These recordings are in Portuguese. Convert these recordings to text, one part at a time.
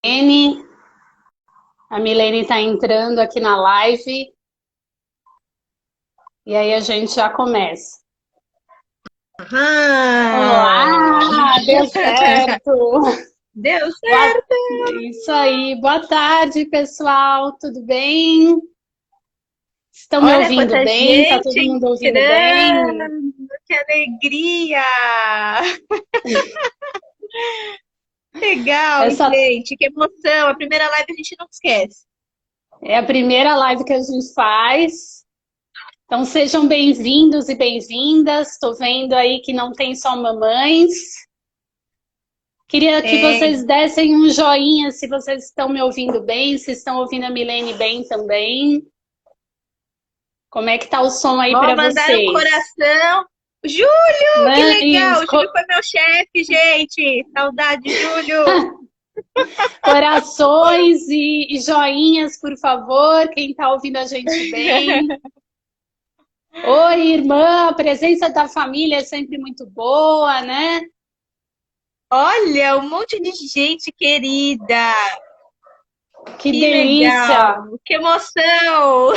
Milene, a Milene está entrando aqui na live e aí a gente já começa. Ah, Olá, deu certo. deu Boa- certo! Isso aí, boa tarde, pessoal. Tudo bem? Estão me Olha ouvindo quanta bem? Tá todo gente mundo ouvindo bem? entrando! Que alegria! Legal, Essa gente! Que emoção! A primeira live a gente não esquece. é a primeira live que a gente faz. Então sejam bem-vindos e bem-vindas. Estou vendo aí que não tem só mamães. Queria que É, vocês dessem um joinha se vocês estão me ouvindo bem, se estão ouvindo a Milene bem também. Como é que tá o som aí vão para mandar um vocês? coração. Júlio, que Mães, legal! O Júlio foi meu chefe, gente! Saudade, Júlio! corações e joinhas, por favor, quem está ouvindo a gente bem. Oi, irmã, a presença da família é sempre muito boa, né? Olha, um monte de gente querida! Que Que delícia! legal! Que emoção!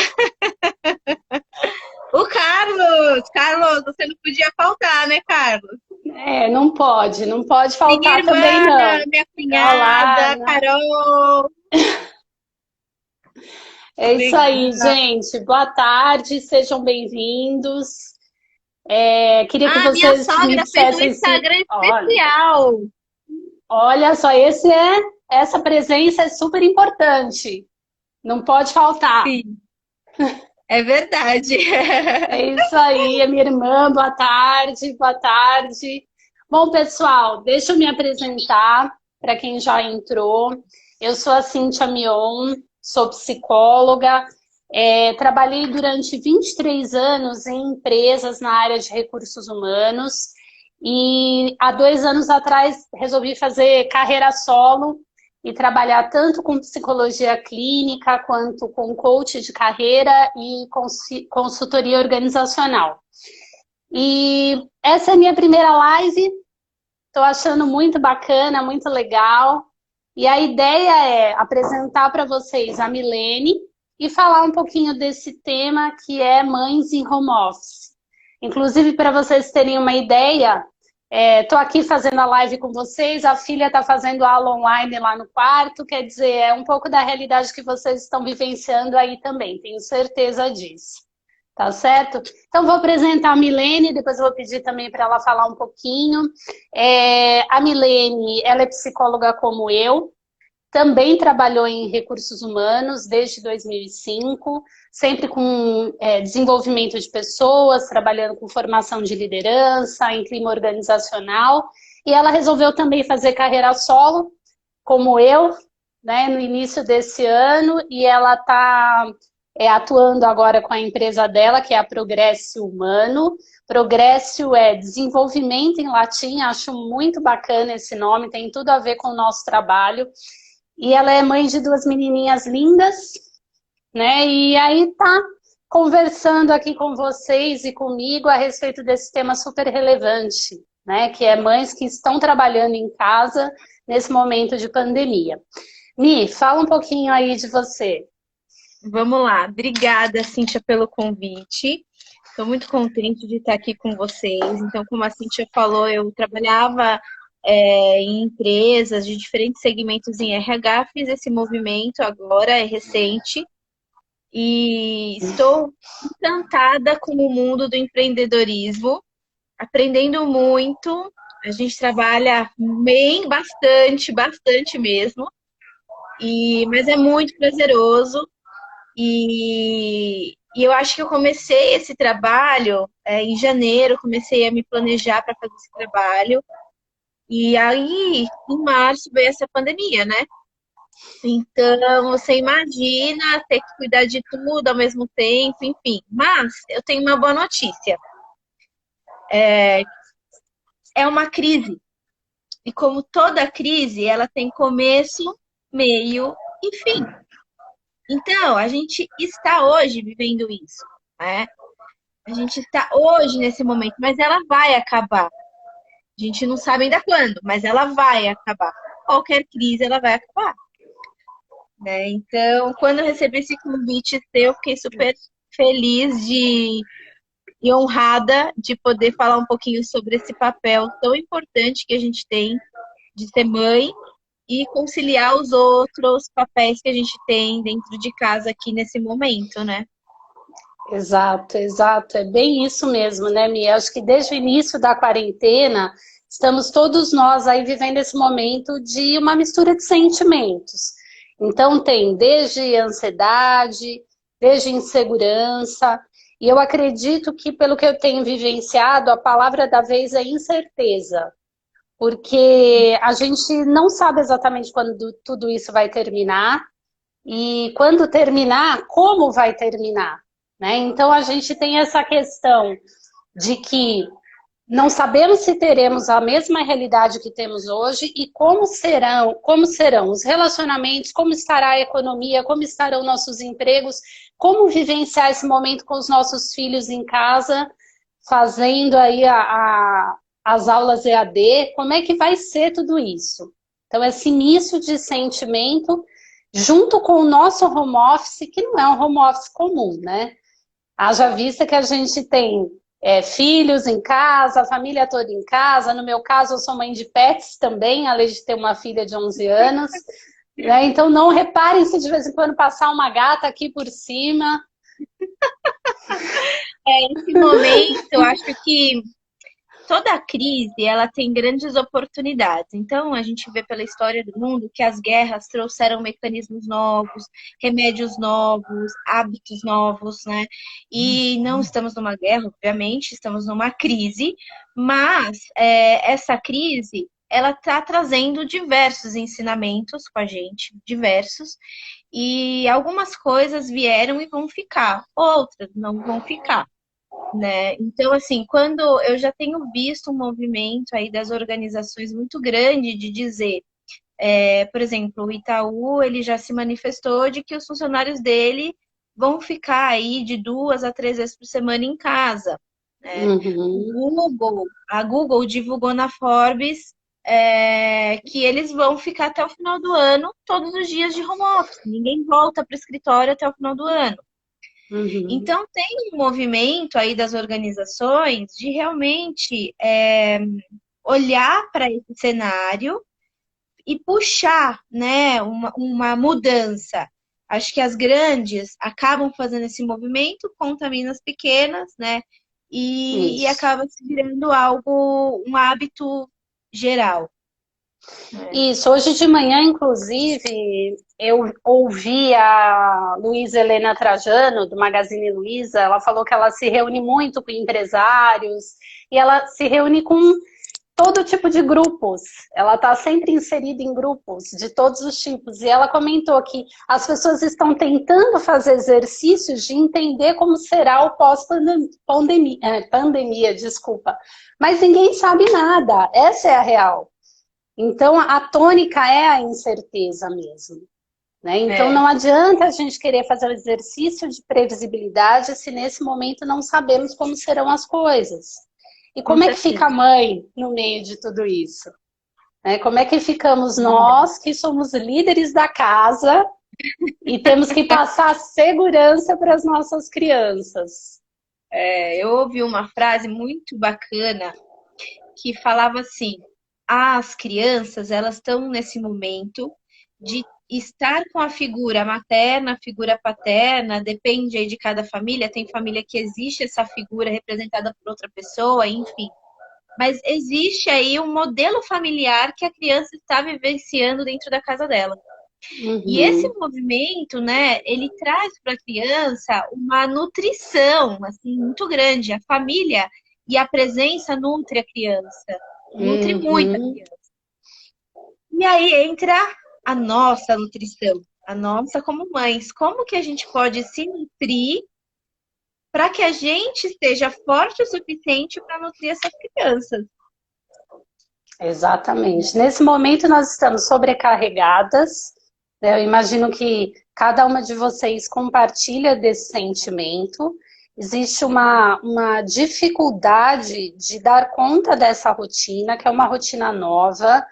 O Carlos, você não podia faltar, né, Carlos? É, não pode Minha faltar também irmã, não. minha Olá, cunhada, Carol. é isso aí, Legal. gente. Boa tarde, sejam bem-vindos. Queria que Ah, minha vocês me sogra fez um dissessem se. Instagram Olha, especial. olha só, essa presença é super importante. Não pode faltar. Sim, é verdade. É isso aí, é minha irmã. Boa tarde, boa tarde. Bom, pessoal, deixa eu me apresentar para quem já entrou. Eu sou a Cíntia Mion, sou psicóloga. Trabalhei durante 23 anos em empresas na área de recursos humanos e há 2 anos atrás resolvi fazer carreira solo e trabalhar tanto com psicologia clínica quanto com coach de carreira e consultoria organizacional. E essa é a minha primeira live, estou achando muito bacana, muito legal. E a ideia é apresentar para vocês a Milene e falar um pouquinho desse tema que é mães em home office. Inclusive, para vocês terem uma ideia, estou aqui fazendo a live com vocês, a filha está fazendo aula online lá no quarto, quer dizer, é um pouco da realidade que vocês estão vivenciando aí também, tenho certeza disso. Tá certo? Então, vou apresentar a Milene, depois eu vou pedir também para ela falar um pouquinho. A Milene, ela é psicóloga como eu, também trabalhou em recursos humanos desde 2005, sempre com desenvolvimento de pessoas, trabalhando com formação de liderança, em clima organizacional. E ela resolveu também fazer carreira solo, como eu, né, no início desse ano, e ela está atuando agora com a empresa dela, que é a Progresso Humano. Progresso é desenvolvimento em latim, acho muito bacana esse nome, tem tudo a ver com o nosso trabalho. E ela é mãe de duas menininhas lindas, né? E aí tá conversando aqui com vocês e comigo a respeito desse tema super relevante, né? Que é mães que estão trabalhando em casa nesse momento de pandemia. Mi, fala um pouquinho aí de você. Vamos lá. Obrigada, Cíntia, pelo convite. Estou muito contente de estar aqui com vocês. Então, como a Cíntia falou, eu trabalhava em empresas de diferentes segmentos em RH, fiz esse movimento agora, é recente, e estou encantada com o mundo do empreendedorismo, aprendendo muito. A gente trabalha bem, bastante, bastante mesmo, mas é muito prazeroso. E eu acho que eu comecei esse trabalho em janeiro, comecei a me planejar para fazer esse trabalho. E aí, em março, veio essa pandemia, né? Então, você imagina ter que cuidar de tudo ao mesmo tempo, enfim. Mas eu tenho uma boa notícia. É uma crise. E como toda crise, ela tem começo, meio e fim. Então, a gente está hoje vivendo isso, né? A gente está hoje nesse momento, mas ela vai acabar. A gente não sabe ainda quando, mas ela vai acabar. Qualquer crise, ela vai acabar. né? Então, quando eu recebi esse convite seu, eu fiquei super feliz e honrada de poder falar um pouquinho sobre esse papel tão importante que a gente tem de ser mãe e conciliar os outros papéis que a gente tem dentro de casa aqui nesse momento, né? Exato, exato. É bem isso mesmo, né, Mia? Acho que desde o início da quarentena, estamos todos nós aí vivendo esse momento de uma mistura de sentimentos. Então, tem desde ansiedade, desde insegurança, e eu acredito que, pelo que eu tenho vivenciado, a palavra da vez é incerteza, porque a gente não sabe exatamente quando tudo isso vai terminar, e quando terminar, como vai terminar, né? Então a gente tem essa questão de que não sabemos se teremos a mesma realidade que temos hoje e como serão os relacionamentos, como estará a economia, como estarão nossos empregos, como vivenciar esse momento com os nossos filhos em casa, fazendo aí as aulas EAD, como é que vai ser tudo isso? Então, esse início de sentimento, junto com o nosso home office, que não é um home office comum, né? Haja vista que a gente tem filhos em casa, a família toda em casa. No meu caso, eu sou mãe de pets também, além de ter uma filha de 11 anos. Né? Então, não reparem se de vez em quando passar uma gata aqui por cima. Esse momento, eu acho que toda crise, ela tem grandes oportunidades. Então, a gente vê pela história do mundo que as guerras trouxeram mecanismos novos, remédios novos, hábitos novos, né? E não estamos numa guerra, obviamente, estamos numa crise, mas essa crise, ela está trazendo diversos ensinamentos com a gente, diversos, e algumas coisas vieram e vão ficar, outras não vão ficar, né? Então, assim, quando eu já tenho visto um movimento aí das organizações muito grande de dizer, por exemplo, o Itaú, ele já se manifestou de que os funcionários dele vão ficar aí de 2 a 3 vezes por semana em casa, né? Uhum. A Google divulgou na Forbes que eles vão ficar até o final do ano todos os dias de home office. Ninguém volta para o escritório até o final do ano. Uhum. Então, tem um movimento aí das organizações de realmente olhar para esse cenário e puxar, né, uma mudança. Acho que as grandes acabam fazendo esse movimento, contaminam as pequenas, né, e Isso. acaba se virando algo, um hábito geral. Né? Isso, hoje de manhã, inclusive, eu ouvi a Luísa Helena Trajano, do Magazine Luiza, ela falou que ela se reúne muito com empresários e ela se reúne com todo tipo de grupos. Ela está sempre inserida em grupos de todos os tipos. E ela comentou que as pessoas estão tentando fazer exercícios de entender como será o pós-pandemia, desculpa. Mas ninguém sabe nada. Essa é a real. Então, a tônica é a incerteza mesmo. Né? Então, É, não adianta a gente querer fazer o exercício de previsibilidade se nesse momento não sabemos como serão as coisas. E com como é que fica a certeza. mãe no meio de tudo isso? Né? Como é que ficamos nós, que somos líderes da casa e temos que passar segurança para as nossas crianças? Eu ouvi uma frase muito bacana que falava assim: as crianças, elas estão nesse momento de estar com a figura materna, a figura paterna, depende aí de cada família, tem família que existe essa figura representada por outra pessoa, enfim. Mas existe aí um modelo familiar que a criança está vivenciando dentro da casa dela. E esse Uhum. movimento, né, ele traz para a criança uma nutrição assim muito grande. A família e a presença nutre a criança, nutre muito a Uhum. criança. E aí entra a nossa nutrição, a nossa como mães. Como que a gente pode se nutrir para que a gente esteja forte o suficiente para nutrir essas crianças? Exatamente. Nesse momento nós estamos sobrecarregadas, né? Eu imagino que cada uma de vocês compartilha desse sentimento. Existe uma dificuldade de dar conta dessa rotina, que é uma rotina nova.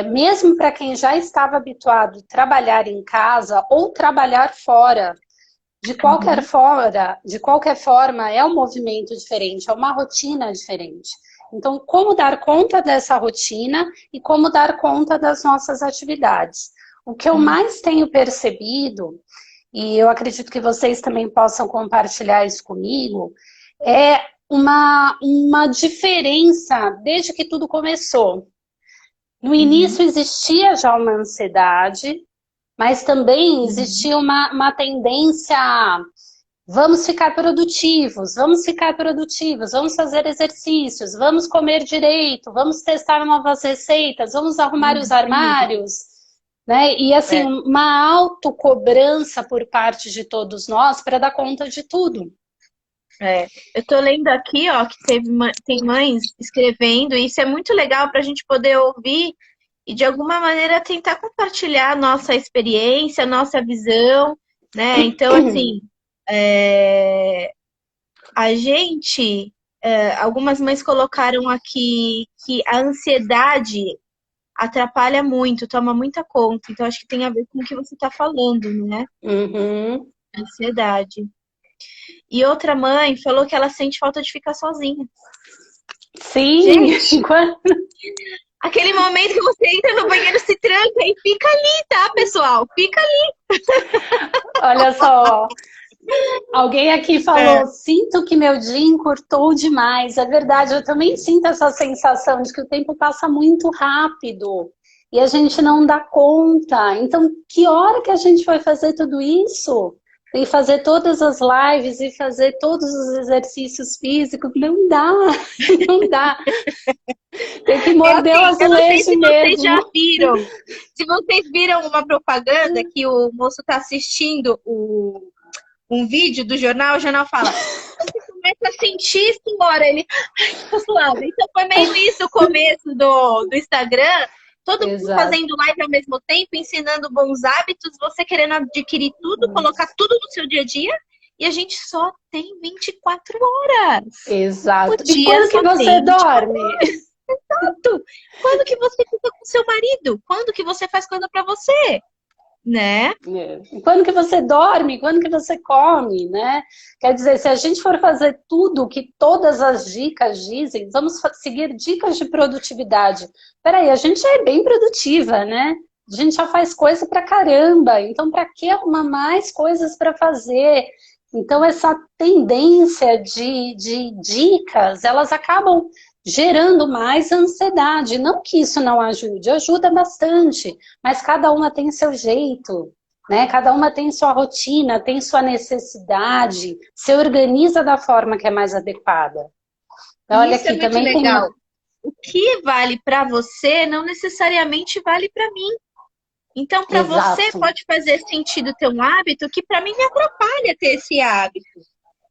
Mesmo para quem já estava habituado a trabalhar em casa ou trabalhar fora, de qualquer forma, é um movimento diferente, é uma rotina diferente. Então, como dar conta dessa rotina e como dar conta das nossas atividades? O que eu mais tenho percebido, e eu acredito que vocês também possam compartilhar isso comigo, é uma diferença desde que tudo começou. No início existia já uma ansiedade, mas também existia uma tendência a vamos ficar produtivos, vamos fazer exercícios, vamos comer direito, vamos testar novas receitas, vamos arrumar os armários, né? E assim, uma autocobrança por parte de todos nós para dar conta de tudo. Eu tô lendo aqui, ó, que tem mães escrevendo, e isso é muito legal para a gente poder ouvir e de alguma maneira tentar compartilhar a nossa experiência, a nossa visão, né? Então, assim, a gente, algumas mães colocaram aqui que a ansiedade atrapalha muito, toma muita conta. Então, acho que tem a ver com o que você está falando, né? Ansiedade. E outra mãe falou que ela sente falta de ficar sozinha. Sim! Gente, aquele momento que você entra no banheiro, se tranca e fica ali, tá, pessoal? Fica ali. Olha só, alguém aqui falou, sinto que meu dia encurtou demais. É verdade, eu também sinto essa sensação de que o tempo passa muito rápido e a gente não dá conta. Então, que hora que a gente vai fazer tudo isso? E fazer todas as lives e fazer todos os exercícios físicos? Não dá, não dá. Tem que morder o azulejo mesmo. Vocês já viram. Se vocês viram uma propaganda que o moço está assistindo um vídeo do jornal, o jornal fala: você começa a sentir, senhora, ele tá suave. Então foi meio isso o começo do Instagram. Todo mundo fazendo live ao mesmo tempo, ensinando bons hábitos, você querendo adquirir tudo, colocar tudo no seu dia a dia, e a gente só tem 24 horas. Exato. E quando que você dorme? Exato. Quando que você fica com seu marido? Quando que você faz coisa pra você? Né? Quando que você dorme? Quando que você come, né? Quer dizer, se a gente for fazer tudo o que todas as dicas dizem, vamos seguir dicas de produtividade. Peraí, a gente é bem produtiva, né? A gente já faz coisa pra caramba, então pra que arrumar mais coisas para fazer? Então essa tendência de dicas, elas acabam gerando mais ansiedade. Não que isso não ajude, ajuda bastante, mas cada uma tem seu jeito, né? Cada uma tem sua rotina, tem sua necessidade, se organiza da forma que é mais adequada. Então, olha aqui, é muito também legal. tem... O que vale para você não necessariamente vale para mim. Então, para você pode fazer sentido ter um hábito que para mim me atrapalha ter esse hábito.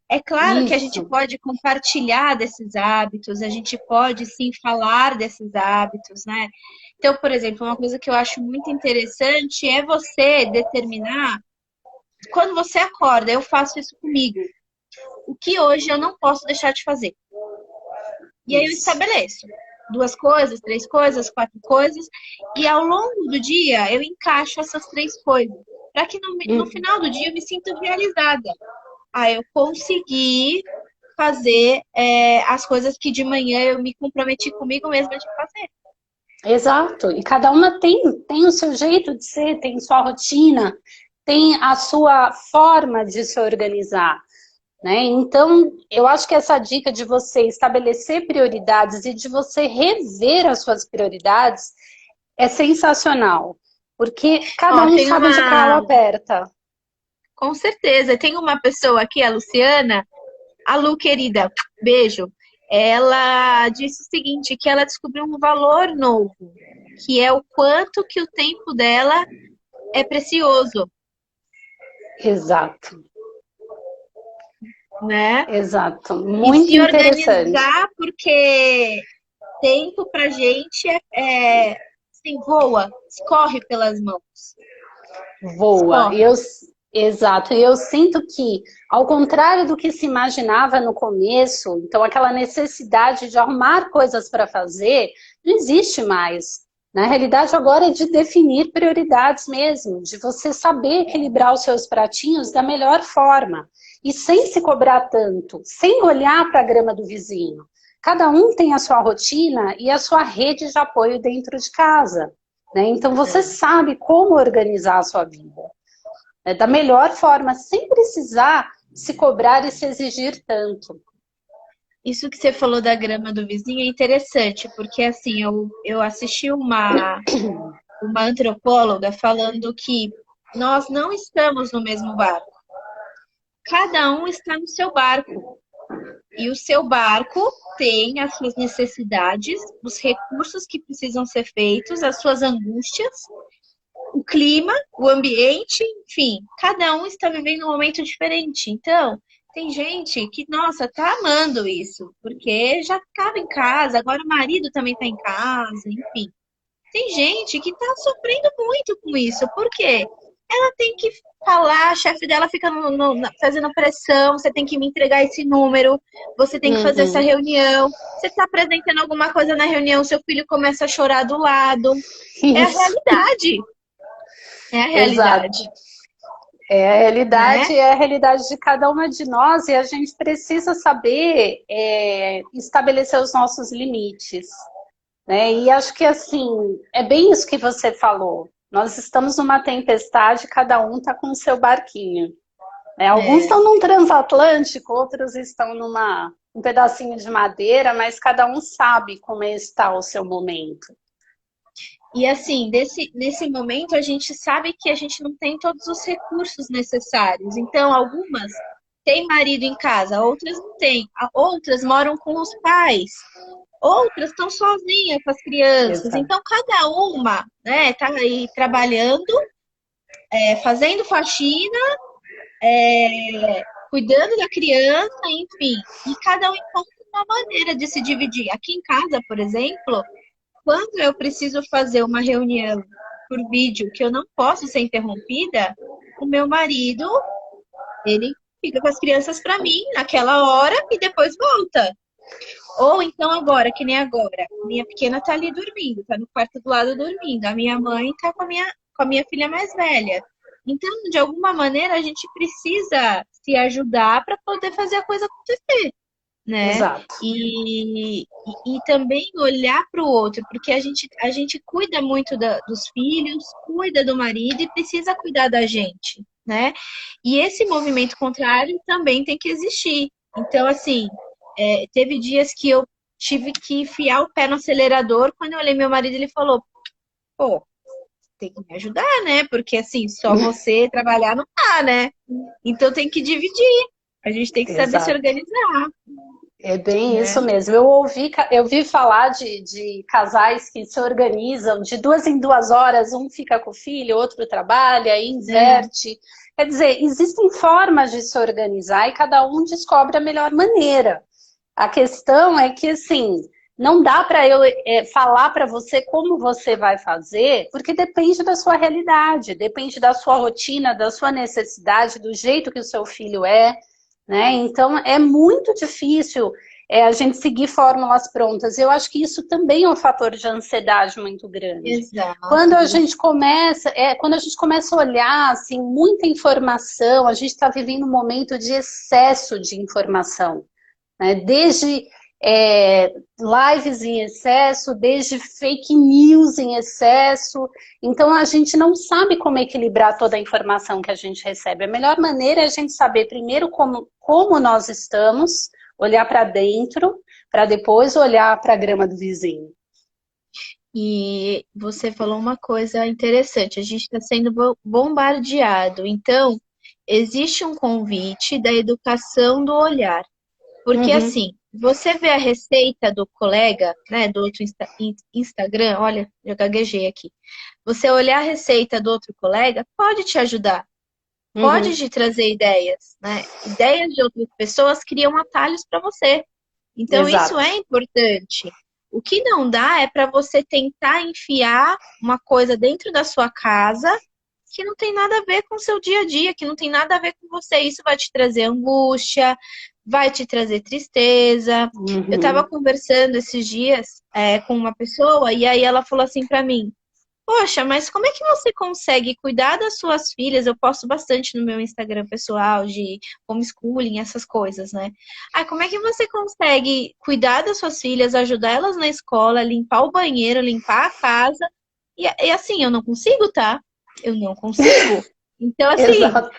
É claro que a gente pode compartilhar desses hábitos, a gente pode sim falar desses hábitos, né? Então, por exemplo, uma coisa que eu acho muito interessante é você determinar, quando você acorda, eu faço isso comigo, o que hoje eu não posso deixar de fazer. E aí eu estabeleço 2 coisas, 3 coisas, 4 coisas, e ao longo do dia eu encaixo essas 3 coisas, para que no final do dia eu me sinta realizada. Eu consegui fazer as coisas que de manhã eu me comprometi comigo mesma de fazer. Exato. E cada uma tem o seu jeito de ser, tem sua rotina, tem a sua forma de se organizar, né? Então, eu acho que essa dica de você estabelecer prioridades e de você rever as suas prioridades é sensacional. Porque cada um sabe onde o calo aperta. Com certeza. Tem uma pessoa aqui, a Luciana. A Lu, querida, beijo. Ela disse o seguinte, que ela descobriu um valor novo, que é o quanto que o tempo dela é precioso. Exato. Né? Exato. Muito interessante. Se organizar, porque tempo pra gente assim, voa, escorre pelas mãos. Voa. Exato. E eu sinto que, ao contrário do que se imaginava no começo, então aquela necessidade de arrumar coisas para fazer, não existe mais. Na realidade, agora é de definir prioridades mesmo, de você saber equilibrar os seus pratinhos da melhor forma e sem se cobrar tanto, sem olhar para a grama do vizinho. Cada um tem a sua rotina e a sua rede de apoio dentro de casa, né? Então você sabe como organizar a sua vida, né? Da melhor forma, sem precisar se cobrar e se exigir tanto. Isso que você falou da grama do vizinho é interessante, porque assim, eu assisti uma antropóloga falando que nós não estamos no mesmo barco. Cada um está no seu barco. E o seu barco tem as suas necessidades, os recursos que precisam ser feitos, as suas angústias, o clima, o ambiente, enfim, cada um está vivendo um momento diferente. Então, tem gente que, nossa, tá amando isso, porque já estava em casa, agora o marido também está em casa, enfim. Tem gente que tá sofrendo muito com isso, por quê? Ela tem que falar, a chefe dela fica fazendo pressão, você tem que me entregar esse número, você tem que fazer essa reunião, você está apresentando alguma coisa na reunião, seu filho começa a chorar do lado. É a Isso. realidade. É a realidade. Exato. É a realidade, Né? é a realidade de cada uma de nós e a gente precisa saber estabelecer os nossos limites, né? E acho que assim, é bem isso que você falou. Nós estamos numa tempestade, cada um está com o seu barquinho, né? Alguns estão num transatlântico, outros estão um pedacinho de madeira, mas cada um sabe como está o seu momento. E assim, nesse momento a gente sabe que a gente não tem todos os recursos necessários. Então, algumas têm marido em casa, outras não têm. Outras moram com os pais, outras estão sozinhas com as crianças. Exato. Então, cada uma, né, tá aí trabalhando, fazendo faxina, cuidando da criança, enfim. E cada um encontra uma maneira de se dividir. Aqui em casa, por exemplo, quando eu preciso fazer uma reunião por vídeo que eu não posso ser interrompida, o meu marido, ele fica com as crianças para mim naquela hora e depois volta. Ou então agora, que nem agora, minha pequena tá ali dormindo, tá no quarto do lado dormindo, a minha mãe tá com a minha filha mais velha. Então, de alguma maneira, a gente precisa se ajudar para poder fazer a coisa acontecer, né? Exato. E também olhar para o outro, porque a gente cuida muito dos filhos, cuida do marido e precisa cuidar da gente, né? E esse movimento contrário também tem que existir. Então, assim, teve dias que eu tive que enfiar o pé no acelerador. Quando eu olhei meu marido, ele falou: pô, tem que me ajudar, né? Porque assim, só você trabalhar não dá, né? Então tem que dividir. A gente tem que saber se Exato. organizar. É bem Né? isso mesmo. Eu ouvi falar de casais que se organizam de 2 em 2 horas, um fica com o filho, outro trabalha, aí inverte. Quer dizer, existem formas de se organizar e cada um descobre a melhor maneira. A questão é que, assim, não dá para eu falar para você como você vai fazer, porque depende da sua realidade, depende da sua rotina, da sua necessidade, do jeito que o seu filho é, né? Então, é muito difícil a gente seguir fórmulas prontas. Eu acho que isso também é um fator de ansiedade muito grande. Exato. Quando a gente começa a olhar assim, muita informação, a gente está vivendo um momento de excesso de informação, né? Desde lives em excesso, desde fake news em excesso. Então, a gente não sabe como equilibrar toda a informação que a gente recebe. A melhor maneira é a gente saber primeiro como nós estamos, olhar para dentro, para depois olhar para a grama do vizinho. E você falou uma coisa interessante, a gente está sendo bombardeado. Então, existe um convite da educação do olhar. Porque assim, você vê a receita do colega, né, do outro Instagram, olha, eu gaguejei aqui. Você olhar a receita do outro colega pode te ajudar, pode te trazer ideias, né? Ideias de outras pessoas criam atalhos para você. Então, Exato. isso é importante. O que não dá é para você tentar enfiar uma coisa dentro da sua casa que não tem nada a ver com o seu dia a dia, que não tem nada a ver com você. Isso vai te trazer angústia, vai te trazer tristeza. Eu tava Uhum. conversando esses dias com uma pessoa e aí ela falou assim pra mim: Poxa, mas como é que você consegue cuidar das suas filhas? Eu posto bastante no meu Instagram pessoal de homeschooling, essas coisas, né? Ah, como é que você consegue cuidar das suas filhas, ajudar elas na escola, limpar o banheiro, limpar a casa? E assim, eu não consigo, tá? Eu não consigo. Então, assim, Exato.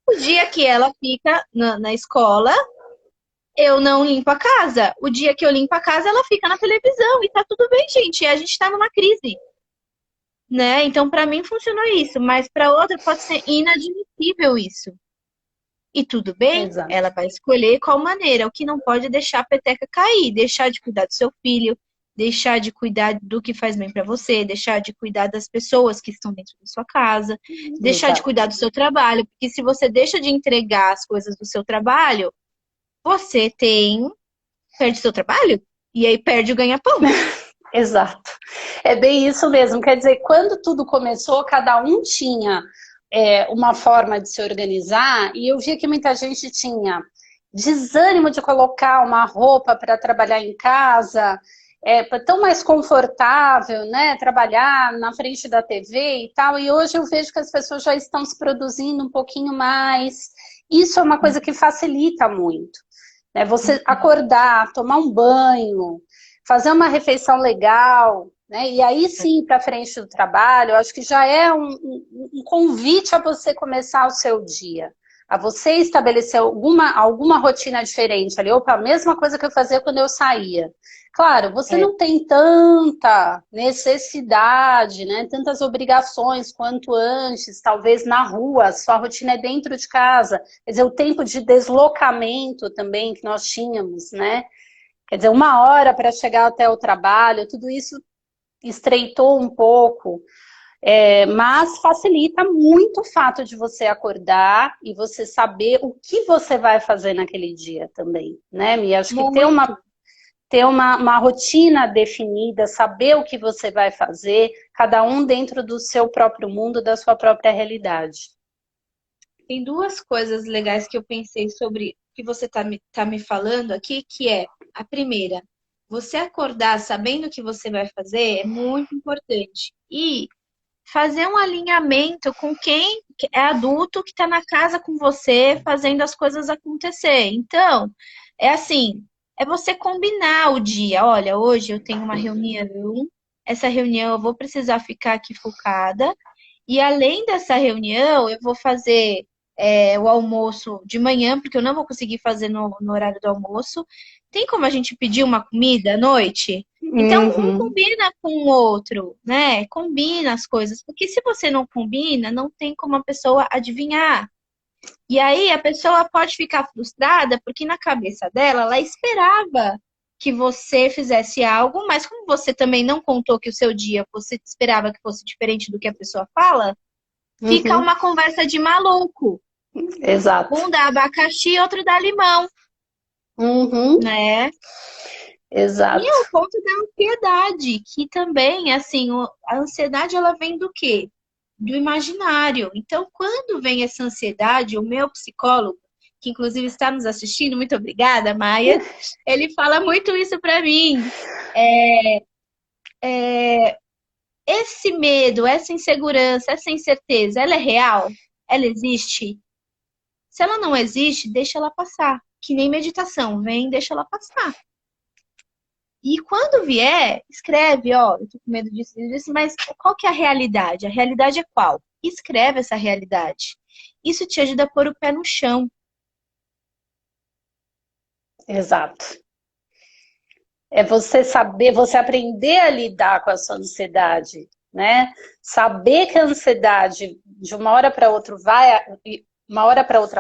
o dia que ela fica na escola, eu não limpo a casa. O dia que eu limpo a casa, ela fica na televisão. E tá tudo bem, gente. A gente tá numa crise, né? Então, para mim funcionou isso, mas para outra pode ser inadmissível isso. E tudo bem, Exato. ela vai escolher qual maneira. O que não pode é deixar a peteca cair, deixar de cuidar do seu filho, deixar de cuidar do que faz bem para você, deixar de cuidar das pessoas que estão dentro da sua casa, deixar de Exato. cuidar do seu trabalho, porque se você deixa de entregar as coisas do seu trabalho, você perde seu trabalho e aí perde o ganha-pão. Exato. É bem isso mesmo. Quer dizer, quando tudo começou, cada um tinha uma forma de se organizar, e eu via que muita gente tinha desânimo de colocar uma roupa para trabalhar em casa, tão mais confortável, né? Trabalhar na frente da TV e tal. E hoje eu vejo que as pessoas já estão se produzindo um pouquinho mais. Isso é uma coisa que facilita muito, né? Você acordar, tomar um banho, fazer uma refeição legal, né? E aí sim, para frente do trabalho, eu acho que já é um convite a você começar o seu dia, a você estabelecer alguma rotina diferente ali, opa, a mesma coisa que eu fazia quando eu saía. Claro, você É, não tem tanta necessidade, né? Tantas obrigações quanto antes, talvez na rua, sua rotina é dentro de casa. Quer dizer, o tempo de deslocamento também que nós tínhamos, né? Quer dizer, 1 hora para chegar até o trabalho, tudo isso estreitou um pouco, mas facilita muito o fato de você acordar e você saber o que você vai fazer naquele dia também, né, Mia? Acho que muito. ter uma rotina definida, saber o que você vai fazer, cada um dentro do seu próprio mundo, da sua própria realidade. Tem duas coisas legais que eu pensei sobre o que você tá me falando aqui, que é a primeira, você acordar sabendo o que você vai fazer é muito importante. E fazer um alinhamento com quem é adulto que está na casa com você, fazendo as coisas acontecer. Então, é assim, é você combinar o dia. Olha, hoje eu tenho uma reunião, essa reunião eu vou precisar ficar aqui focada. E além dessa reunião, eu vou fazer o almoço de manhã, porque eu não vou conseguir fazer no horário do almoço. Tem como a gente pedir uma comida à noite? Então, um Uhum. combina com o outro, né? Combina as coisas, porque se você não combina, não tem como a pessoa adivinhar. E aí a pessoa pode ficar frustrada porque na cabeça dela ela esperava que você fizesse algo, mas como você também não contou que o seu dia você esperava que fosse diferente do que a pessoa fala, fica Uhum. uma conversa de maluco. Exato. Um dá abacaxi, outro dá limão, Uhum. né? E Exato. é o ponto da ansiedade, que também, assim, a ansiedade ela vem do quê? Do imaginário. Então, quando vem essa ansiedade, o meu psicólogo, que inclusive está nos assistindo, muito obrigada, Maia, ele fala muito isso para mim. Esse medo, essa insegurança, essa incerteza, ela é real? Ela existe? Se ela não existe, deixa ela passar. Que nem meditação, vem, deixa ela passar. E quando vier, escreve, ó, eu tô com medo disso, disso, mas qual que é a realidade? A realidade é qual? Escreve essa realidade. Isso te ajuda a pôr o pé no chão. Exato. É você saber, você aprender a lidar com a sua ansiedade, né? Saber que a ansiedade de uma hora para outra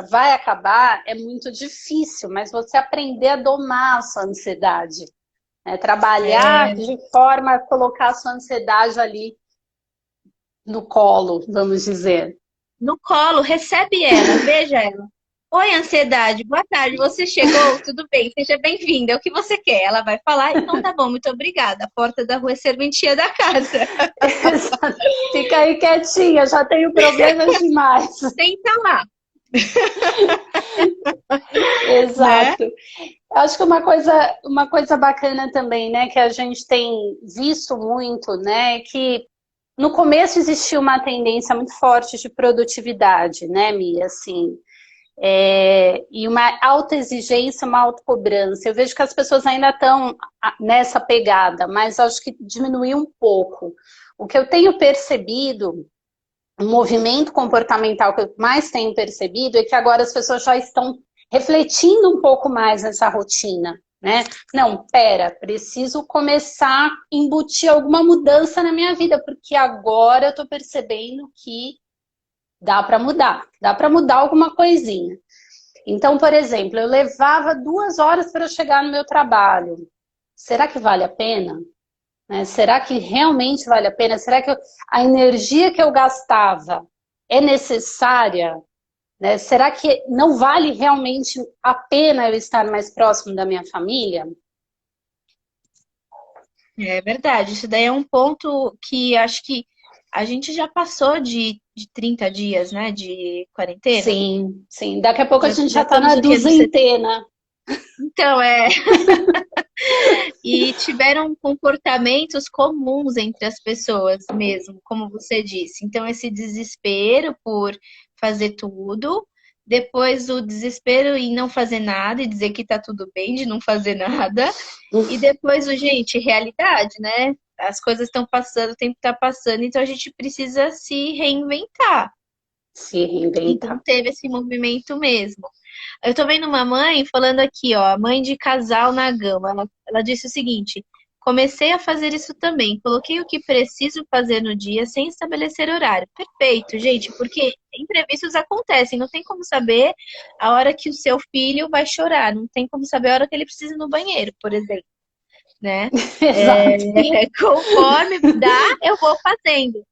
vai acabar é muito difícil, mas você aprender a domar a sua ansiedade, né? Trabalhar É, de forma a colocar a sua ansiedade ali no colo, vamos dizer. no colo, recebe ela, veja ela. Oi, ansiedade, boa tarde, você chegou? Tudo bem, seja bem-vinda, é o que você quer? Ela vai falar, então tá bom, muito obrigada. A porta da rua é serventia da casa. Fica aí quietinha, já tenho problemas demais. Senta lá. né? Exato. Acho que uma coisa bacana também, né, que a gente tem visto muito, né, que no começo existia uma tendência muito forte de produtividade, né, Mia, assim, e uma alta exigência, uma autocobrança. Eu vejo que as pessoas ainda estão nessa pegada, mas acho que diminuiu um pouco. O que eu tenho percebido, um movimento comportamental que eu mais tenho percebido é que agora as pessoas já estão refletindo um pouco mais nessa rotina, né? Não, pera, preciso começar a embutir alguma mudança na minha vida, porque agora eu estou percebendo que dá para mudar alguma coisinha. Então, por exemplo, eu levava 2 horas para chegar no meu trabalho. Será que vale a pena? Né? Será que realmente vale a pena? Será que a energia que eu gastava é necessária? Né? Será que não vale realmente a pena eu estar mais próximo da minha família? É verdade. Isso daí é um ponto que acho que a gente já passou de 30 dias, né, de quarentena. Sim, sim. Daqui a pouco a Já, gente já já está estamos na o quê? No set... duzentena. Então, e tiveram comportamentos comuns entre as pessoas mesmo, como você disse. Então, esse desespero por fazer tudo, depois o desespero em não fazer nada e dizer que tá tudo bem de não fazer nada, e depois o, gente, realidade, né? As coisas estão passando, o tempo está passando, então a gente precisa se reinventar. Se Então reinventar. teve esse movimento mesmo. Eu tô vendo uma mãe falando aqui, ó, mãe de casal na gama. Ela disse o seguinte: comecei a fazer isso também. Coloquei o que preciso fazer no dia sem estabelecer horário. Perfeito, gente, porque imprevistos acontecem. Não tem como saber a hora que o seu filho vai chorar. Não tem como saber a hora que ele precisa ir no banheiro, por exemplo, né? Exato. Conforme dá, eu vou fazendo.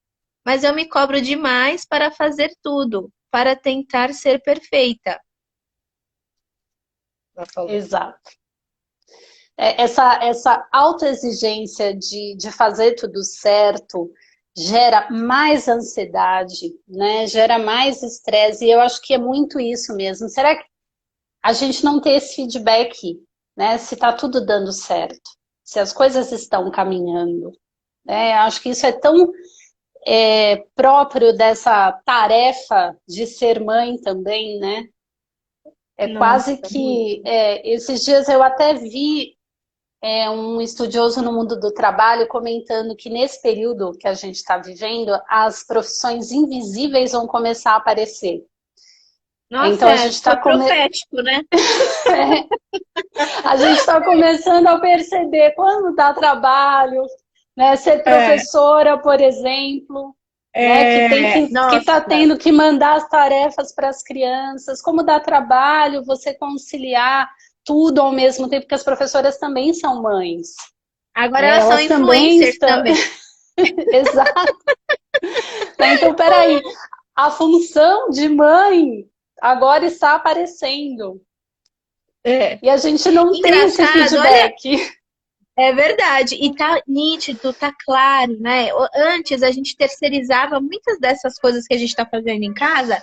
Mas eu me cobro demais para fazer tudo, para tentar ser perfeita. Ela falou. Exato. Essa autoexigência de fazer tudo certo gera mais ansiedade, né? Gera mais estresse, e eu acho que é muito isso mesmo. Será que a gente não tem esse feedback, né? Se está tudo dando certo, se as coisas estão caminhando, né? Acho que isso é tão próprio dessa tarefa de ser mãe também, né? É quase Nossa, que muito. esses dias eu até vi um estudioso no mundo do trabalho comentando que nesse período que a gente está vivendo, as profissões invisíveis vão começar a aparecer. Nossa, Então a gente está foi profético, né? a gente está começando a perceber quando dá trabalho, né? Ser É, professora, por exemplo, né? Que tem que tá nossa, tendo que mandar as tarefas para as crianças, como dá trabalho você conciliar tudo ao mesmo tempo, que as professoras também são mães, agora né? elas são Elas também influencers estão. também. Exato. Então, peraí, a função de mãe agora está aparecendo. É. E a gente não tem esse Engraçado, olha, feedback. é verdade. E tá nítido, tá claro, né? Antes a gente terceirizava muitas dessas coisas que a gente está fazendo em casa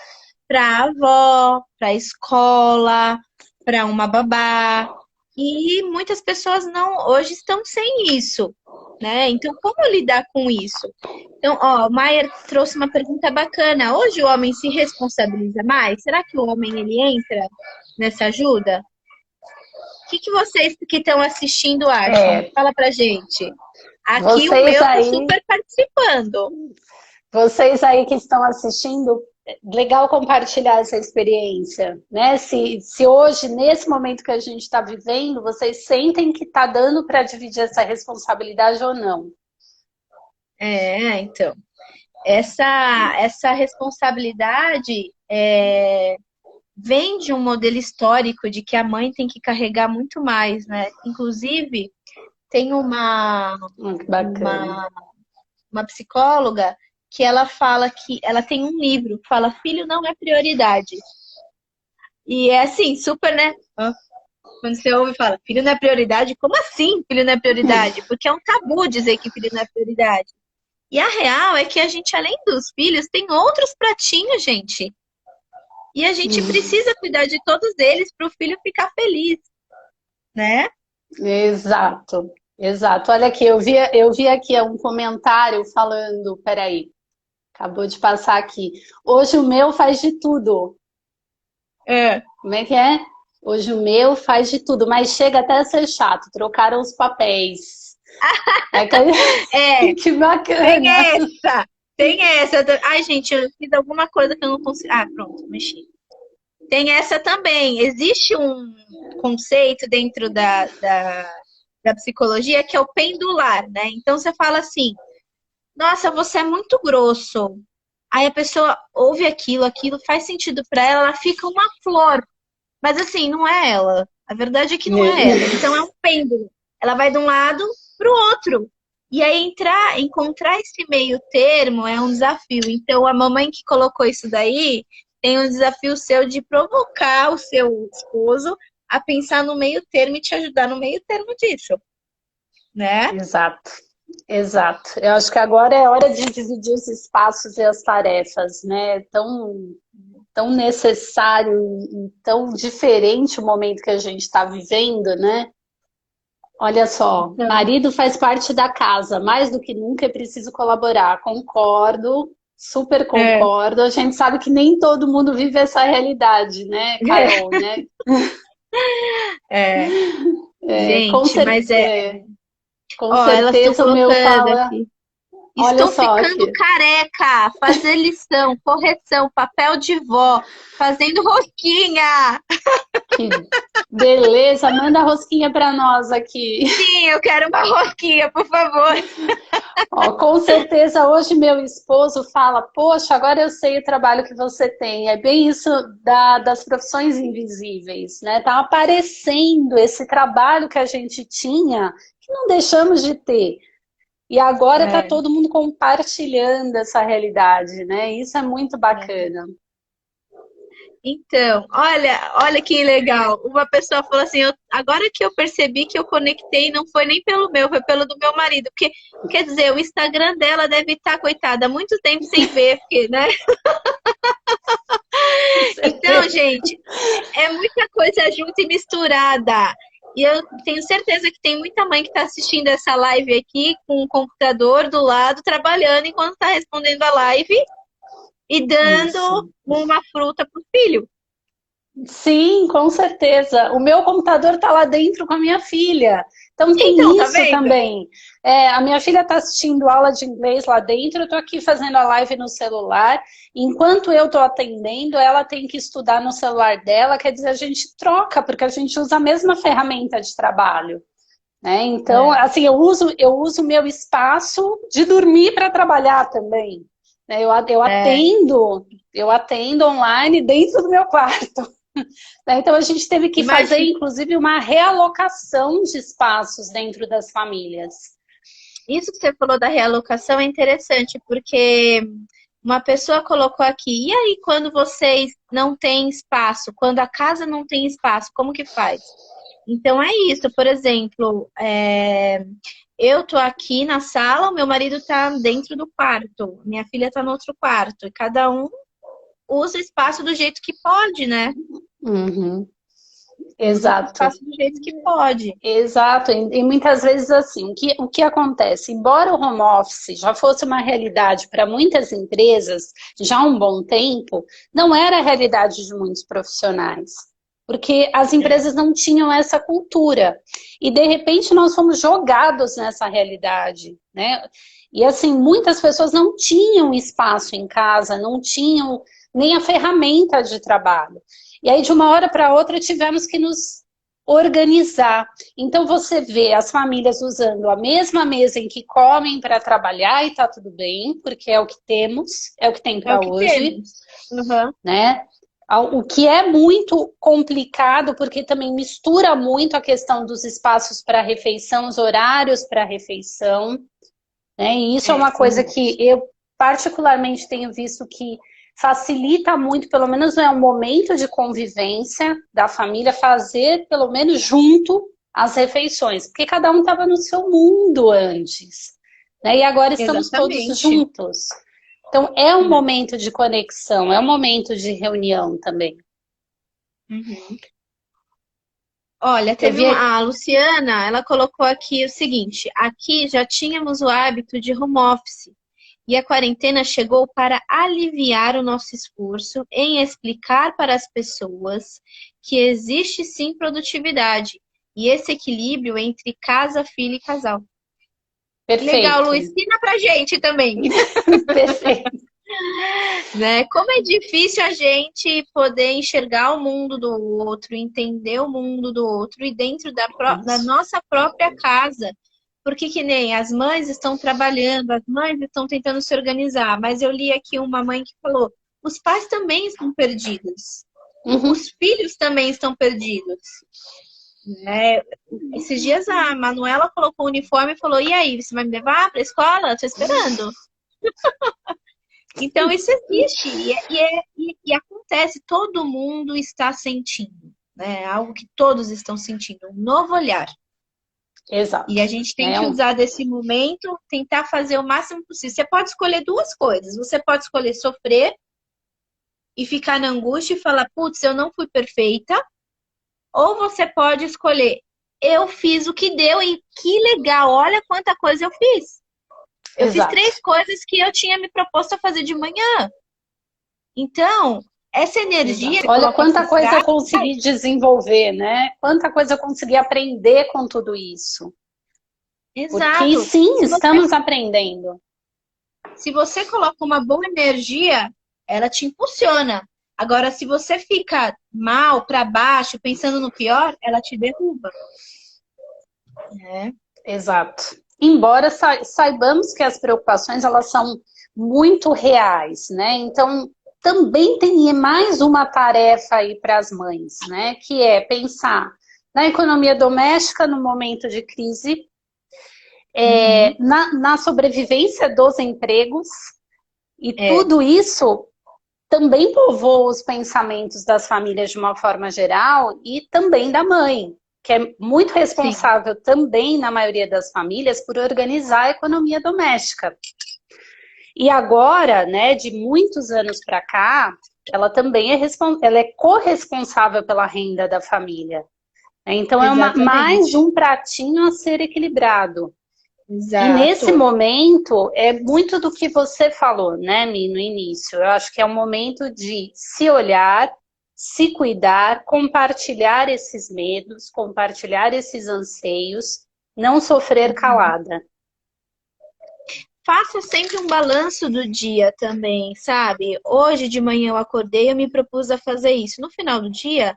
para a avó, para a escola, para uma babá. E muitas pessoas não hoje estão sem isso, né? Então, como lidar com isso? Então, ó, o Maier trouxe uma pergunta bacana. Hoje o homem se responsabiliza mais? Será que o homem ele entra nessa ajuda? O que vocês que estão assistindo acham? É, Fala pra gente. Aqui o vocês meu tá aí, super participando. vocês aí que estão assistindo, legal compartilhar essa experiência, né? Se hoje, nesse momento que a gente está vivendo, vocês sentem que está dando para dividir essa responsabilidade ou não. Então, essa responsabilidade vem de um modelo histórico de que a mãe tem que carregar muito mais, né? Inclusive, tem Que bacana. uma psicóloga que ela fala que ela tem um livro que fala filho não é prioridade. E é assim, super, né? Quando você ouve e fala, filho não é prioridade, como assim filho não é prioridade? Porque é um tabu dizer que filho não é prioridade. E a real é que a gente, além dos filhos, tem outros pratinhos, gente. E a gente precisa cuidar de todos eles para o filho ficar feliz, né? Exato, exato. Olha aqui, eu vi aqui um comentário falando, peraí, acabou de passar aqui. Hoje o meu faz de tudo. É. Como é que é? Hoje o meu faz de tudo, mas chega até a ser chato. Trocaram os papéis. É, Que tem bacana. essa, tem essa. Ai, gente, eu fiz alguma coisa que eu não consigo. Ah, pronto, mexi. Tem essa também. Existe um conceito dentro da psicologia que é o pendular, né? Então você fala assim, nossa, você é muito grosso. Aí a pessoa ouve aquilo faz sentido para ela, ela fica uma flor. Mas assim, não é ela. A verdade é que não é ela. Então é um pêndulo. Ela vai de um lado para o outro. E aí encontrar esse meio termo é um desafio. Então a mamãe que colocou isso daí tem um desafio seu de provocar o seu esposo a pensar no meio termo e te ajudar no meio termo disso, né? Exato, exato. Eu acho que agora é hora de dividir os espaços e as tarefas, né? Tão necessário e tão diferente o momento que a gente está vivendo, né? Olha só, Então, marido faz parte da casa, mais do que nunca é preciso colaborar. Concordo, super é, concordo. A gente sabe que nem todo mundo vive essa realidade, né, Carol, né? é, É, gente, mas é, com ó, elas estão certeza o meu colocando fala. aqui. Olha Estou só ficando aqui. careca, fazer lição, correção, papel de vó, fazendo rosquinha. Que beleza, manda a rosquinha para nós aqui. Sim, eu quero uma rosquinha, por favor. Ó, com certeza hoje meu esposo fala, poxa, agora eu sei o trabalho que você tem. É bem isso das profissões invisíveis, né? Tá aparecendo esse trabalho que a gente tinha, que não deixamos de ter. E agora está É, todo mundo compartilhando essa realidade, né? Isso é muito é. bacana. Então, olha que legal. Uma pessoa falou assim: agora que eu percebi que eu conectei, não foi nem pelo meu, foi pelo do meu marido. Porque, quer dizer, o Instagram dela deve estar, coitada, há muito tempo sem ver, porque, né? Com Então, certeza. gente, é muita coisa junta e misturada. E eu tenho certeza que tem muita mãe que está assistindo essa live aqui com o computador do lado, trabalhando enquanto está respondendo a live e dando Isso. uma fruta para o filho. Sim, com certeza. O meu computador está lá dentro com a minha filha. Então Então, tem tá isso vendo? também. É, a minha filha está assistindo aula de inglês lá dentro, eu estou aqui fazendo a live no celular. Enquanto eu estou atendendo, ela tem que estudar no celular dela, quer dizer, a gente troca, porque a gente usa a mesma ferramenta de trabalho. Né? Então, É, assim, eu uso o meu espaço de dormir para trabalhar também. Né? é, Eu atendo online dentro do meu quarto. Né? Então a gente teve que fazer, imagina. inclusive, uma realocação de espaços dentro das famílias. Isso que você falou da realocação é interessante, porque uma pessoa colocou aqui, e aí quando vocês não têm espaço, quando a casa não tem espaço, como que faz? Então é isso, por exemplo, eu tô aqui na sala, o meu marido tá dentro do quarto, minha filha tá no outro quarto, e cada um usa o espaço do jeito que pode, né? Uhum. Usa o Exato. espaço do jeito que pode. Exato, e muitas vezes assim, o que acontece? Embora o home office já fosse uma realidade para muitas empresas já há um bom tempo, não era a realidade de muitos profissionais, porque as É, empresas não tinham essa cultura. E de repente nós fomos jogados nessa realidade, né? E assim, muitas pessoas não tinham espaço em casa, não tinham nem a ferramenta de trabalho. E aí, de uma hora para outra, tivemos que nos organizar. Então você vê as famílias usando a mesma mesa em que comem para trabalhar e tá tudo bem, porque é o que temos, é o que tem é o para que hoje, temos. Uhum. né? O que é muito complicado, porque também mistura muito a questão dos espaços para refeição, os horários para refeição, né? E isso é É, uma coisa sim. que eu particularmente tenho visto que facilita muito, pelo menos é um momento de convivência da família, fazer pelo menos junto as refeições, porque cada um estava no seu mundo antes, né? E agora estamos todos Exatamente. juntos. Então, é um momento de conexão, é um momento de reunião também. Uhum. Olha, Teve... a Luciana, ela colocou aqui o seguinte: aqui já tínhamos o hábito de home office e a quarentena chegou para aliviar o nosso esforço em explicar para as pessoas que existe sim produtividade e esse equilíbrio entre casa, filho e casal. Legal, Perfeito. Lu, ensina pra gente também. Perfeito. Né? Como é difícil a gente poder enxergar o mundo do outro, entender o mundo do outro e dentro da nossa própria casa. Porque que nem as mães estão trabalhando, as mães estão tentando se organizar, mas eu li aqui uma mãe que falou, os pais também estão perdidos. Uhum. Os filhos também estão perdidos. Né? Esses dias a Manuela colocou o uniforme e falou, e aí, você vai me levar para a escola? Estou esperando. Então, isso existe e acontece, todo mundo está sentindo, né? Algo que todos estão sentindo, um novo olhar. Exato. E a gente tem que usar desse momento, tentar fazer o máximo possível. Você pode escolher duas coisas. Você pode escolher sofrer e ficar na angústia e falar, putz, eu não fui perfeita. Ou você pode escolher, eu fiz o que deu e que legal, olha quanta coisa eu fiz. Eu Exato. fiz 3 coisas que eu tinha me proposto a fazer de manhã. Então, essa energia... Olha quanta coisa eu consegui desenvolver, né? Quanta coisa eu consegui aprender com tudo isso. Exato. Porque sim, estamos aprendendo. Se você coloca uma boa energia, ela te impulsiona. Agora, se você fica mal, para baixo, pensando no pior, ela te derruba. Exato. Embora saibamos que as preocupações, elas são muito reais, né? Então, também tem mais uma tarefa aí para as mães, né? Que é pensar na economia doméstica no momento de crise, na sobrevivência dos empregos, e tudo isso também povoa os pensamentos das famílias de uma forma geral e também da mãe, que é muito responsável também, na maioria das famílias, por organizar a economia doméstica. E agora, né, de muitos anos para cá, ela também ela é corresponsável pela renda da família. Então, é mais um pratinho a ser equilibrado. Exato. E nesse momento, é muito do que você falou, né, Mi, no início. Eu acho que é um momento de se olhar, se cuidar, compartilhar esses medos, compartilhar esses anseios, não sofrer calada. Faça sempre um balanço do dia também, sabe? Hoje de manhã eu acordei, eu me propus a fazer isso. No final do dia,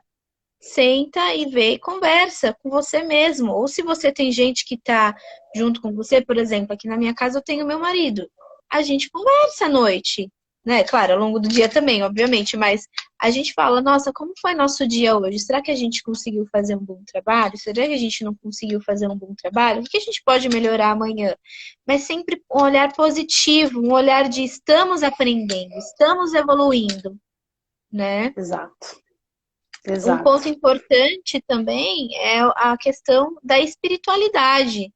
senta e vê e conversa com você mesmo. Ou se você tem gente que tá junto com você, por exemplo, aqui na minha casa eu tenho meu marido. A gente conversa à noite, né? Claro, ao longo do dia também, obviamente, mas a gente fala, nossa, como foi nosso dia hoje? Será que a gente conseguiu fazer um bom trabalho? Será que a gente não conseguiu fazer um bom trabalho? O que a gente pode melhorar amanhã? Mas sempre um olhar positivo, um olhar de estamos aprendendo, estamos evoluindo, né? Exato. Um ponto importante também é a questão da espiritualidade.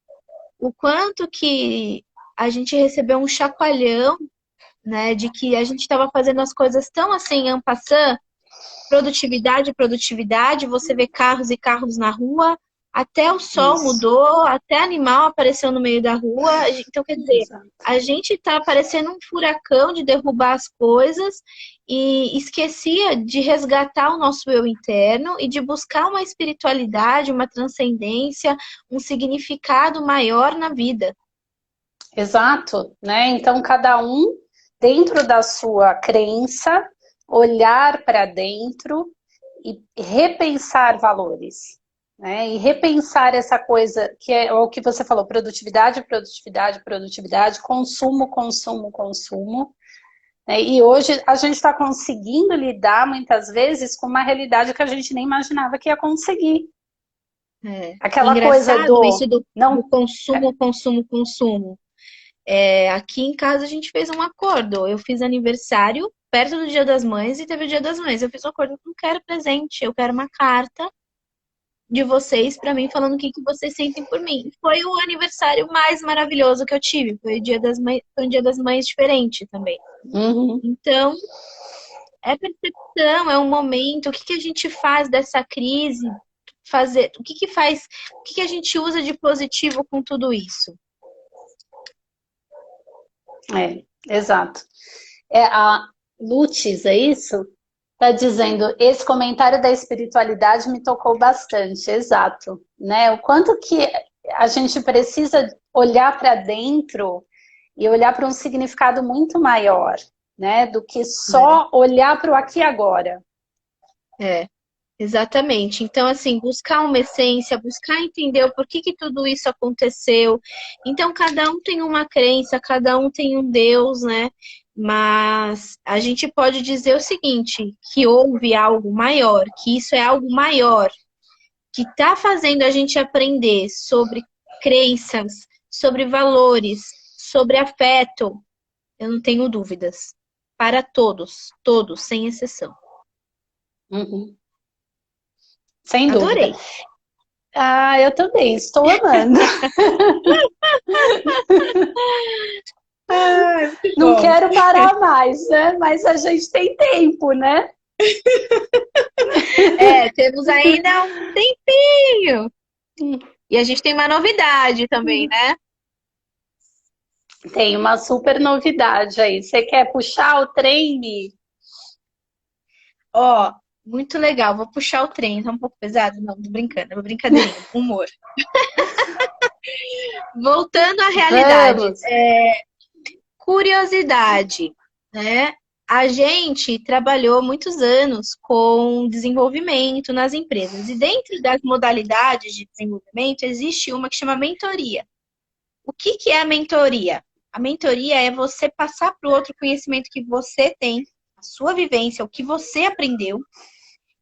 O quanto que a gente recebeu um chacoalhão, né, de que a gente estava fazendo as coisas tão assim, en passant, produtividade, produtividade, você vê carros e carros na rua, até o sol mudou, até animal apareceu no meio da rua. Então, quer dizer, a gente está parecendo um furacão de derrubar as coisas e esquecia de resgatar o nosso eu interno e de buscar uma espiritualidade, uma transcendência, um significado maior na vida. Exato, né? Então, cada um, dentro da sua crença, olhar para dentro e repensar valores. Né? E repensar essa coisa que é o que você falou, produtividade, produtividade, produtividade, consumo, consumo, consumo. Né? E hoje a gente está conseguindo lidar muitas vezes com uma realidade que a gente nem imaginava que ia conseguir. Aquela coisa isso do consumo, consumo, consumo. Aqui em casa a gente fez um acordo. Eu fiz aniversário perto do Dia das Mães e teve o Dia das Mães. Eu fiz um acordo, eu não quero presente, eu quero uma carta de vocês para mim, falando o que vocês sentem por mim. Foi o aniversário mais maravilhoso que eu tive. Foi o Dia das Mães, foi um Dia das Mães diferente também. Uhum. Então, é percepção, é um momento. O que a gente faz dessa crise? Fazer, o que faz, o que a gente usa de positivo com tudo isso? Exato. A Lutz, é isso? Está dizendo, esse comentário da espiritualidade me tocou bastante, exato, né? O quanto que a gente precisa olhar para dentro e olhar para um significado muito maior, né? Do que só olhar para o aqui e agora. Exatamente. Então, assim, buscar uma essência, buscar entender o porquê que tudo isso aconteceu. Então, cada um tem uma crença, cada um tem um Deus, né? Mas a gente pode dizer o seguinte, que houve algo maior, que isso é algo maior, que está fazendo a gente aprender sobre crenças, sobre valores, sobre afeto. Eu não tenho dúvidas. Para todos, todos, sem exceção. Uhum. Sem dúvida. Adorei. Eu também, estou amando. Não quero parar mais, né? Mas a gente tem tempo, né? Temos ainda um tempinho. E a gente tem uma novidade também, né? Tem uma super novidade aí. Você quer puxar o trem, Mi? Ó, muito legal. Vou puxar o trem. Tá um pouco pesado? Não, tô brincando. É uma brincadeirinha. Humor. Voltando à realidade. Curiosidade, né? A gente trabalhou muitos anos com desenvolvimento nas empresas. E dentro das modalidades de desenvolvimento, existe uma que chama mentoria. O que é a mentoria? A mentoria é você passar para o outro o conhecimento que você tem, a sua vivência, o que você aprendeu.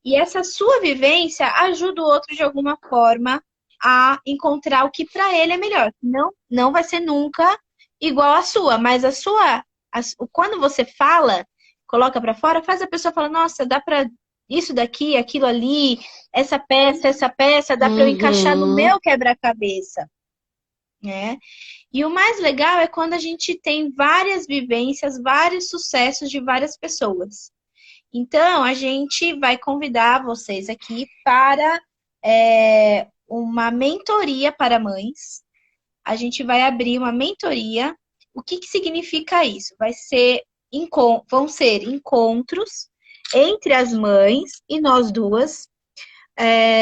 E essa sua vivência ajuda o outro de alguma forma a encontrar o que para ele é melhor. Não vai ser nunca igual à sua, mas quando você fala, coloca para fora, faz a pessoa falar, nossa, dá para isso daqui, aquilo ali, essa peça, dá para eu encaixar no meu quebra-cabeça, né? E o mais legal é quando a gente tem várias vivências, vários sucessos de várias pessoas. Então, a gente vai convidar vocês aqui para uma mentoria para mães. A gente vai abrir uma mentoria. O que significa isso? Vão ser encontros entre as mães e nós duas.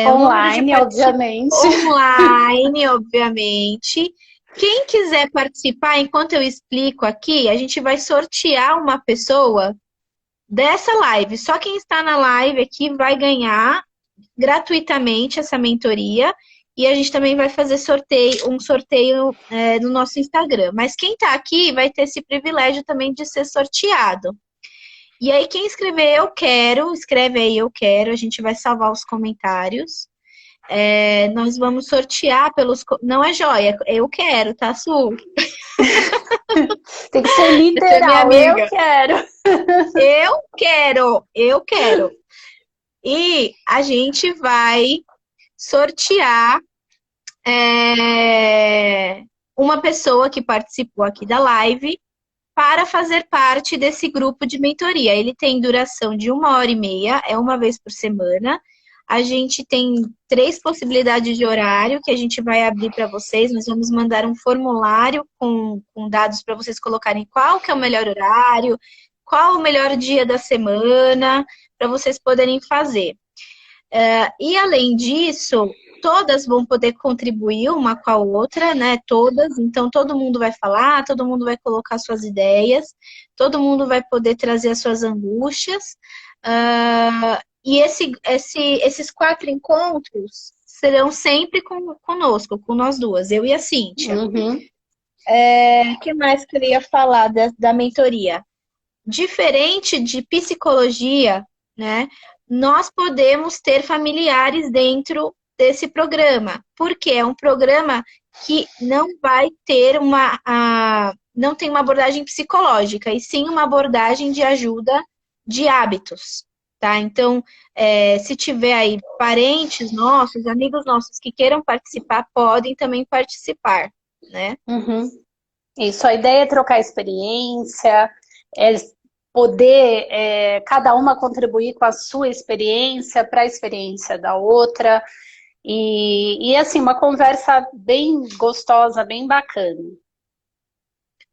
Online, obviamente. Online, obviamente. Quem quiser participar, enquanto eu explico aqui, a gente vai sortear uma pessoa dessa live. Só quem está na live aqui vai ganhar gratuitamente essa mentoria. E a gente também vai fazer um sorteio no nosso Instagram. Mas quem está aqui vai ter esse privilégio também de ser sorteado. E aí, quem escrever eu quero, escreve aí eu quero. A gente vai salvar os comentários. Nós vamos sortear pelos... Não é joia, eu quero, tá, Su? Tem que ser literal, eu quero. Eu quero. E a gente vai sortear uma pessoa que participou aqui da live para fazer parte desse grupo de mentoria. Ele tem duração de 1h30, é uma vez por semana. A gente tem 3 possibilidades de horário que a gente vai abrir para vocês. Nós vamos mandar um formulário com dados para vocês colocarem qual que é o melhor horário, qual o melhor dia da semana, para vocês poderem fazer. E além disso, todas vão poder contribuir uma com a outra, né? Todas. Então, todo mundo vai falar, todo mundo vai colocar suas ideias, todo mundo vai poder trazer as suas angústias. E esses 4 encontros serão sempre conosco, com nós duas, eu e a Cíntia. O que mais que eu ia falar da mentoria? Diferente de psicologia, né? Nós podemos ter familiares dentro desse programa, porque é um programa que não vai ter não tem uma abordagem psicológica, e sim uma abordagem de ajuda de hábitos. tá? Então, se tiver aí parentes nossos, amigos nossos que queiram participar, podem também participar, né? Uhum. Isso, a ideia é trocar experiência, é poder cada uma contribuir com a sua experiência para a experiência da outra. E assim, uma conversa bem gostosa, bem bacana.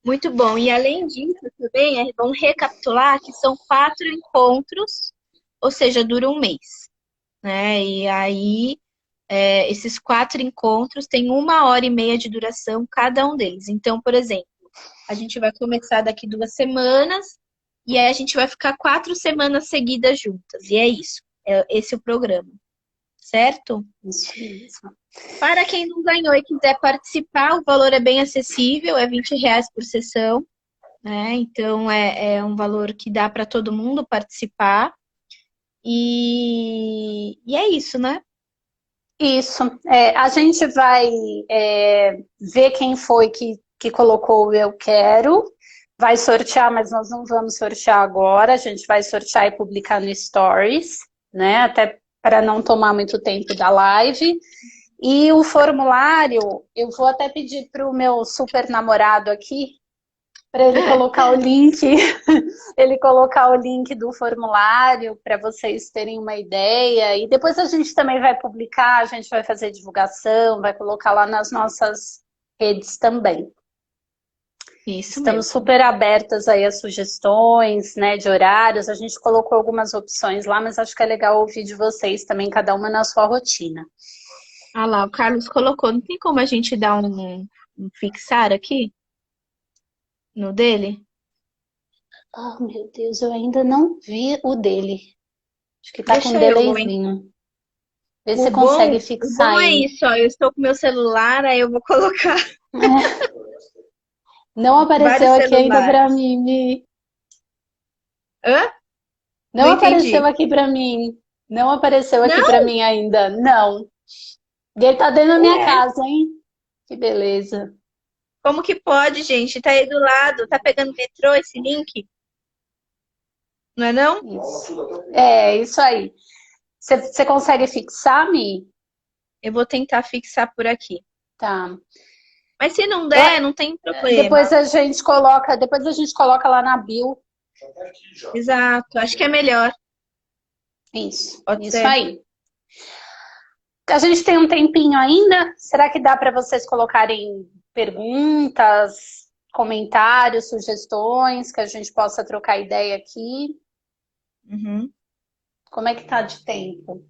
Muito bom. E além disso, também, vamos recapitular que são 4 encontros, ou seja, dura um mês, né? E aí, esses 4 encontros têm 1h30 de duração cada um deles. Então, por exemplo, a gente vai começar daqui 2 semanas e aí a gente vai ficar 4 semanas seguidas juntas. E é isso. Esse é o programa. Certo? Isso mesmo. Para quem não ganhou e quiser participar, o valor é bem acessível, é R$ 20 por sessão, né? Então é um valor que dá para todo mundo participar. E é isso, né? Isso. A gente vai ver quem foi que colocou o eu quero. Vai sortear, mas nós não vamos sortear agora. A gente vai sortear e publicar no Stories, né? Até para não tomar muito tempo da live. E o formulário, eu vou até pedir para o meu super namorado aqui, para ele colocar o link, ele colocar o link do formulário para vocês terem uma ideia. E depois a gente também vai publicar, a gente vai fazer divulgação, vai colocar lá nas nossas redes também. Isso Estamos mesmo. super abertas aí a sugestões, né, de horários. A gente colocou algumas opções lá, mas acho que é legal ouvir de vocês também, cada uma na sua rotina. Ah lá, o Carlos colocou. Não tem como a gente dar um fixar aqui? No dele? Oh, meu Deus, eu ainda não vi o dele. Acho que tá com um Deixa eu, hein? delayzinho. Vê se O você bom, consegue o fixar bom é aí. isso, ó. Eu estou com meu celular, aí eu vou colocar Não apareceu vários aqui ainda celulares. pra mim. Hã? Não Não apareceu entendi. aqui pra mim. Não apareceu aqui pra Não? mim ainda. Não. E ele tá dentro da minha Ué, casa, hein? Que beleza. como que pode, gente? Tá aí do lado, tá pegando metrô esse link? Não é não? Isso. Isso aí. Você consegue fixar, Mi? Eu vou tentar fixar por aqui. Tá. Mas se não Eu- der, não tem problema. depois a gente coloca lá na bio. Exato, acho que é melhor. Pode Isso ser. aí. A gente tem um tempinho ainda. Será que dá para vocês colocarem perguntas, comentários, sugestões, que a gente possa trocar ideia aqui? Uhum. Como é que tá de tempo?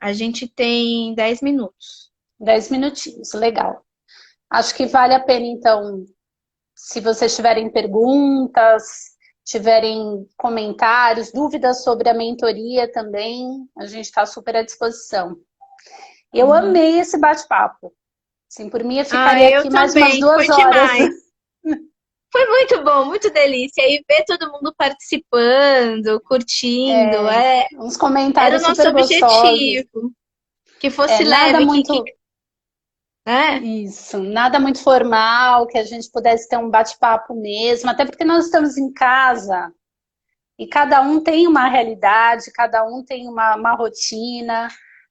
A gente tem 10 minutos. 10 minutinhos, legal. Acho que vale a pena, então, se vocês tiverem perguntas, tiverem comentários, dúvidas sobre a mentoria também, a gente está super à disposição. Eu amei esse bate-papo. Assim, por mim, eu Ah, ficaria eu aqui mais umas também. Foi 2 horas. demais. Foi muito bom, muito delícia. E ver todo mundo participando, curtindo, Uns era o comentários nosso super gostosos. objetivo. Que fosse Nada leve, muito. né? Isso, nada muito formal, que a gente pudesse ter um bate-papo mesmo, até porque nós estamos em casa e cada um tem uma realidade, cada um tem uma rotina,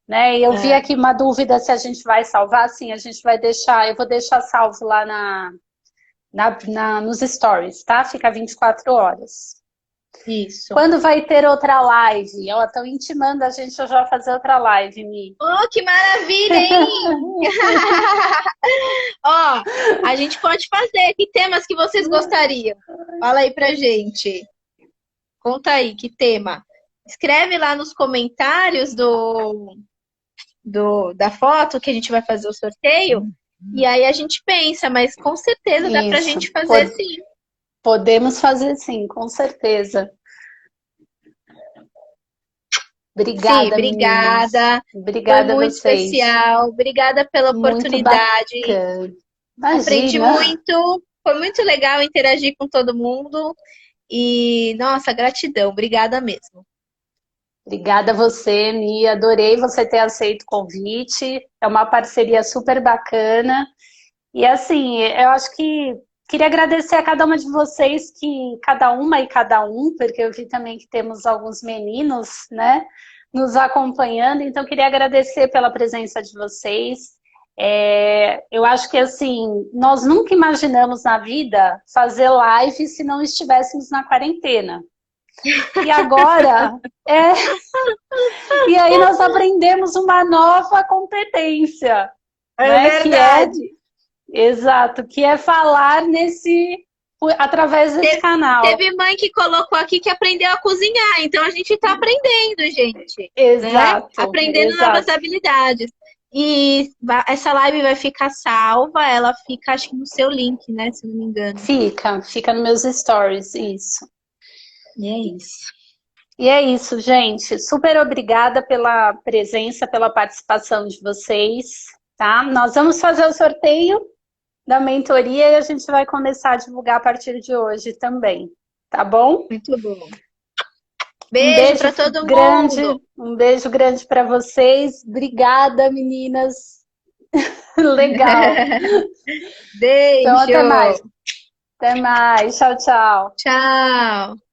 né? E eu vi É. aqui uma dúvida se a gente vai salvar, sim, a gente vai deixar, eu vou deixar salvo lá nos stories, tá? Fica 24 horas. Isso. Quando vai ter outra live? Ó, estão intimando a gente já fazer outra live, Mi. Oh, que maravilha, hein? Ó, a gente pode fazer. Que temas que vocês gostariam? Fala aí pra gente. Conta aí, que tema? Escreve lá nos comentários da foto que a gente vai fazer o sorteio. E aí a gente pensa, mas com certeza dá pra Isso. gente fazer sim. Podemos fazer sim, com certeza. Obrigada, Sim, obrigada. Obrigada Foi a muito vocês. especial. Obrigada pela Muito oportunidade. bacana. Aprendi Imagina. muito. Foi muito legal interagir com todo mundo. E, nossa, gratidão. Obrigada mesmo. Obrigada a você, Mi. Adorei você ter aceito o convite. É uma parceria super bacana. E assim, eu acho que queria agradecer a cada uma de vocês, cada uma e cada um, porque eu vi também que temos alguns meninos, né, nos acompanhando, então queria agradecer pela presença de vocês. Eu acho que, assim, nós nunca imaginamos na vida fazer live se não estivéssemos na quarentena. E agora, e aí nós aprendemos uma nova competência, né? Verdade. Exato, que é falar através desse canal. Teve mãe que colocou aqui que aprendeu a cozinhar, então a gente está aprendendo, gente. Exato. Né? Aprendendo exato. novas habilidades. E essa live vai ficar salva, ela fica, acho que no seu link, né? Se não me engano. Fica nos meus stories, isso. E é isso. E é isso, gente. Super obrigada pela presença, pela participação de vocês, tá? Nós vamos fazer o sorteio da mentoria e a gente vai começar a divulgar a partir de hoje também, tá bom? Muito bom. Beijo para todo mundo. Um beijo grande para vocês. Obrigada, meninas. Legal. Beijo. Então, até mais. Até mais. Tchau, tchau. Tchau.